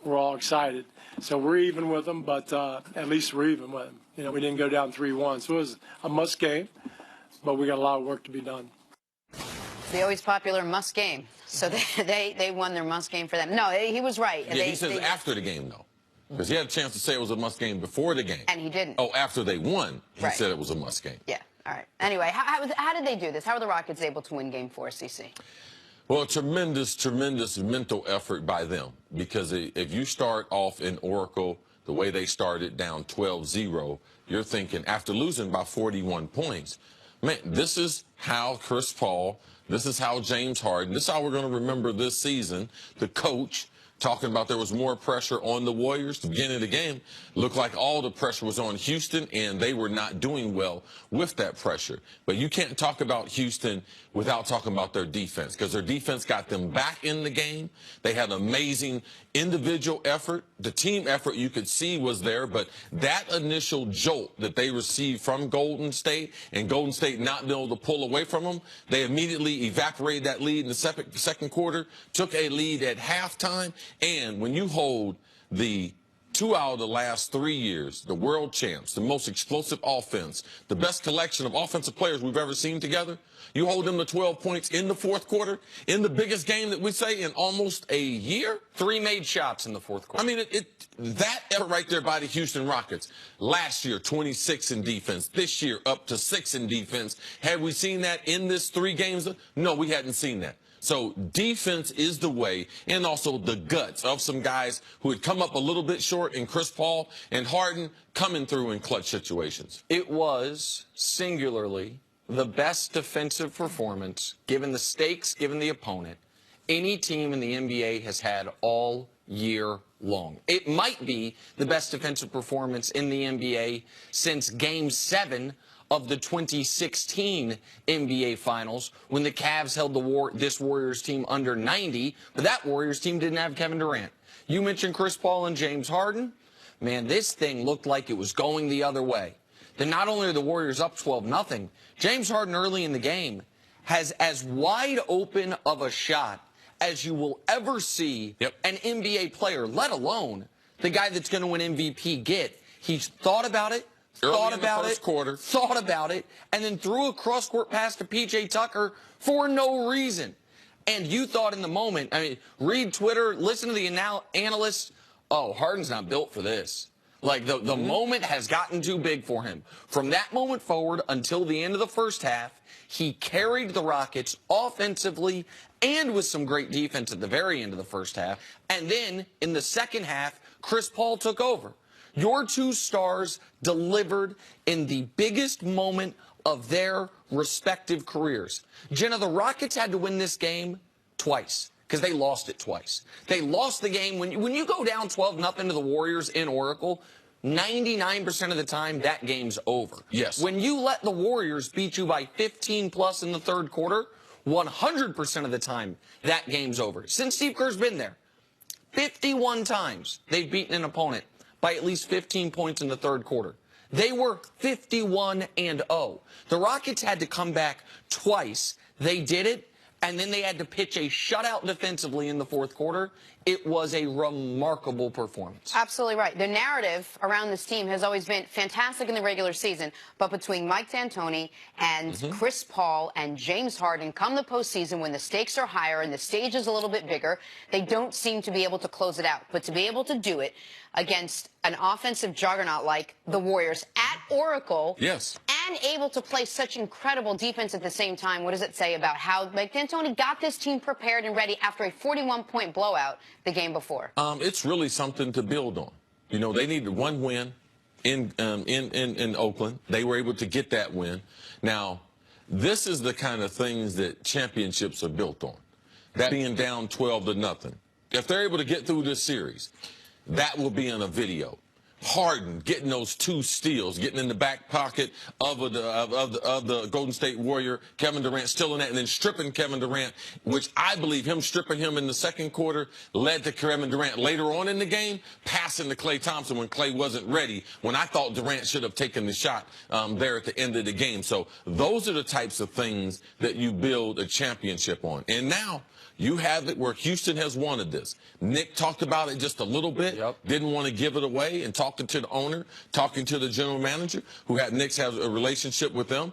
we're all excited. So we're even with them, but at least we're even with them. You know, we didn't go down 3-1, so it was a must game, but we got a lot of work to be done. The always popular must game. So they won their must game for them. No, he was right. Yeah, he says after the game, though. Because he had a chance to say it was a must game before the game. And he didn't. Oh, after they won, he said it was a must game. Yeah, all right. Anyway, how did they do this? How were the Rockets able to win Game 4, CC? Well, tremendous mental effort by them. Because if you start off in Oracle the way they started down 12-0, you're thinking, after losing by 41 points, man, this is how Chris Paul, this is how James Harden, this is how we're going to remember this season, the coach, talking about there was more pressure on the Warriors at the beginning of the game. Looked like all the pressure was on Houston, and they were not doing well with that pressure. But you can't talk about Houston without talking about their defense, because their defense got them back in the game. They had amazing individual effort. The team effort you could see was there, but that initial jolt that they received from Golden State and Golden State not being able to pull away from them, they immediately evaporated that lead in the second quarter, took a lead at halftime. And when you hold the 2 out of the last 3 years, the world champs, the most explosive offense, the best collection of offensive players we've ever seen together, you hold them to 12 points in the fourth quarter, in the biggest game that we say in almost a year. 3 made shots in the fourth quarter. I mean, that effort right there by the Houston Rockets. Last year, 26 in defense. This year, up to 6 in defense. Had we seen that in this 3 games? No, we hadn't seen that. So defense is the way, and also the guts of some guys who had come up a little bit short in Chris Paul and Harden coming through in clutch situations. It was singularly the best defensive performance, given the stakes, given the opponent, any team in the NBA has had all year long. It might be the best defensive performance in the NBA since Game 7 of the 2016 NBA Finals, when the Cavs held this Warriors team under 90, but that Warriors team didn't have Kevin Durant. You mentioned Chris Paul and James Harden. Man, this thing looked like it was going the other way. Then not only are the Warriors up 12-0, James Harden early in the game has as wide open of a shot as you will ever see an NBA player, let alone the guy that's going to win MVP, get. He's thought about it. Thought about it, and then threw a cross-court pass to P.J. Tucker for no reason. And you thought in the moment, I mean, read Twitter, listen to the analysts, oh, Harden's not built for this. Like, the moment has gotten too big for him. From that moment forward until the end of the first half, he carried the Rockets offensively and with some great defense at the very end of the first half. And then, in the second half, Chris Paul took over. Your 2 stars delivered in the biggest moment of their respective careers. Jenna, the Rockets had to win this game twice because they lost it twice. They lost the game. When you go down 12-0 to the Warriors in Oracle, 99% of the time, that game's over. Yes. When you let the Warriors beat you by 15+ in the third quarter, 100% of the time, that game's over. Since Steve Kerr's been there, 51 times they've beaten an opponent by at least 15 points in the third quarter. They were 51-0. The Rockets had to come back twice. They did it, and then they had to pitch a shutout defensively in the fourth quarter. It was a remarkable performance. Absolutely right. The narrative around this team has always been fantastic in the regular season, but between Mike D'Antoni and Chris Paul and James Harden, come the postseason when the stakes are higher and the stage is a little bit bigger, they don't seem to be able to close it out. But to be able to do it against an offensive juggernaut like the Warriors at Oracle, and able to play such incredible defense at the same time, what does it say about how Mike D'Antoni got this team prepared and ready after a 41-point blowout the game before? It's really something to build on. You know, they needed 1 win in Oakland. They were able to get that win. Now, this is the kind of things that championships are built on. That being down 12-0. If they're able to get through this series, that will be in a video. Harden getting those 2 steals, getting in the back pocket of the Golden State Warrior, Kevin Durant still in that, and then stripping Kevin Durant, which I believe him stripping him in the second quarter led to Kevin Durant later on in the game passing to Klay Thompson when Klay wasn't ready, when I thought Durant should have taken the shot there at the end of the game. So those are the types of things that you build a championship on. And now You have it where Houston has wanted this. Nick talked about it just a little bit, didn't want to give it away, and talking to the owner, talking to the general manager, Nick's has a relationship with them.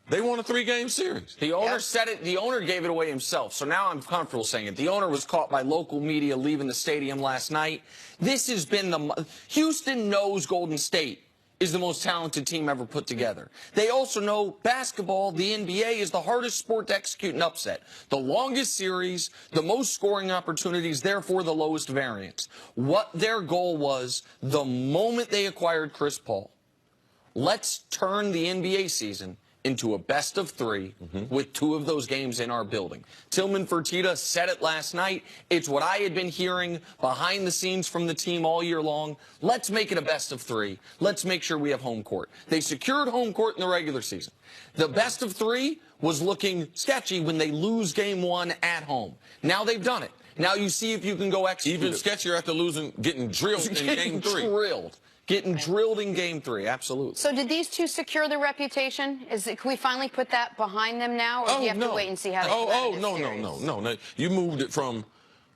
They won a 3-game series. The owner said it. The owner gave it away himself. So now I'm comfortable saying it. The owner was caught by local media leaving the stadium last night. This has been Houston knows Golden State is the most talented team ever put together. They also know basketball, the NBA, is the hardest sport to execute an upset. The longest series, the most scoring opportunities, therefore the lowest variance. What their goal was the moment they acquired Chris Paul, let's turn the NBA season into a best of 3 with 2 of those games in our building. Tillman Fertitta said it last night. It's what I had been hearing behind the scenes from the team all year long. Let's make it a best of 3. Let's make sure we have home court. They secured home court in the regular season. The best of 3 was looking sketchy when they lose game 1 at home. Now they've done it. Now you see if you can go execute. Even sketchier after losing, getting drilled in game 3. Getting drilled in game 3, absolutely. So did these two secure their reputation? Can we finally put that behind them now, or do you have to wait and see how they come out of this series? No. You moved it from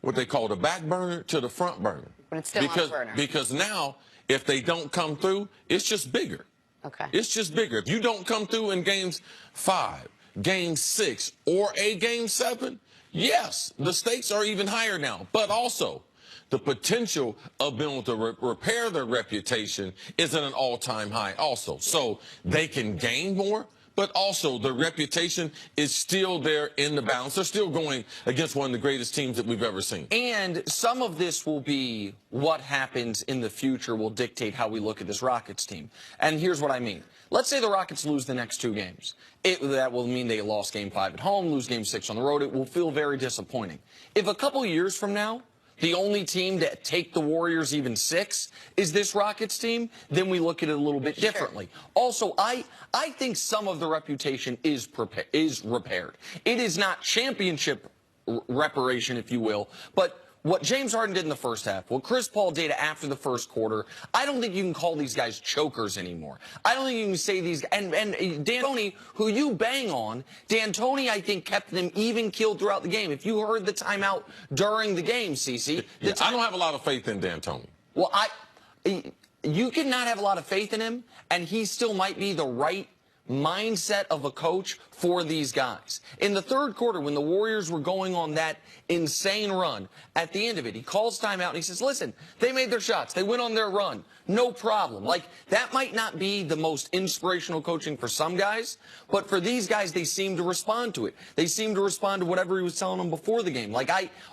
what they call the back burner to the front burner. But it's still on the burner. Because now, if they don't come through, it's just bigger. Okay. It's just bigger. If you don't come through in games 5, game 6, or a game 7, yes, the stakes are even higher now. But also, the potential of being able to repair their reputation is at an all-time high also. So they can gain more, but also their reputation is still there in the balance. They're still going against one of the greatest teams that we've ever seen. And some of this will be what happens in the future will dictate how we look at this Rockets team. And here's what I mean. Let's say the Rockets lose the next 2 games. That will mean they lost game 5 at home, lose game 6 on the road. It will feel very disappointing. If a couple years from now, the only team to take the Warriors even 6 is this Rockets team, then we look at it a little bit differently. Also, I think some of the reputation is repaired. It is not championship reparation, if you will, but what James Harden did in the first half, what Chris Paul did after the first quarter, I don't think you can call these guys chokers anymore. I don't think you can say these and D'Antoni, who you bang on, D'Antoni, I think, kept them even keeled throughout the game. If you heard the timeout during the game, CeCe. I don't have a lot of faith in D'Antoni. Well, you cannot have a lot of faith in him, and he still might be the right mindset of a coach for these guys. In the third quarter, when the Warriors were going on that insane run, at the end of it, he calls timeout and he says, listen, they made their shots. They went on their run. No problem. Like, that might not be the most inspirational coaching for some guys, but for these guys, they seem to respond to it. They seem to respond to whatever he was telling them before the game. Like,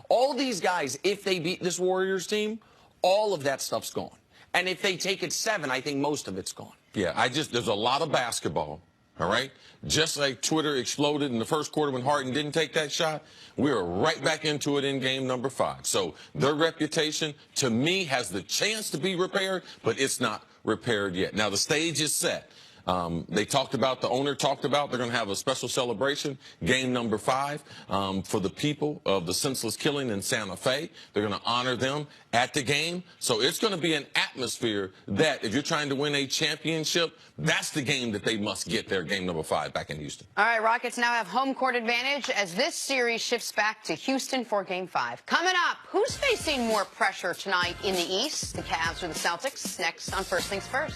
all these guys, if they beat this Warriors team, all of that stuff's gone. And if they take it 7, I think most of it's gone. Yeah, there's a lot of basketball, all right? Just like Twitter exploded in the first quarter when Harden didn't take that shot, we are right back into it in game number 5. So their reputation, to me, has the chance to be repaired, but it's not repaired yet. Now, the stage is set. The owner talked about they're going to have a special celebration, game number 5, for the people of the senseless killing in Santa Fe. They're going to honor them at the game. So it's going to be an atmosphere that, if you're trying to win a championship, that's the game that they must get there, game number 5 back in Houston. All right, Rockets now have home court advantage as this series shifts back to Houston for game 5. Coming up, who's facing more pressure tonight in the East, the Cavs or the Celtics? Next on First Things First.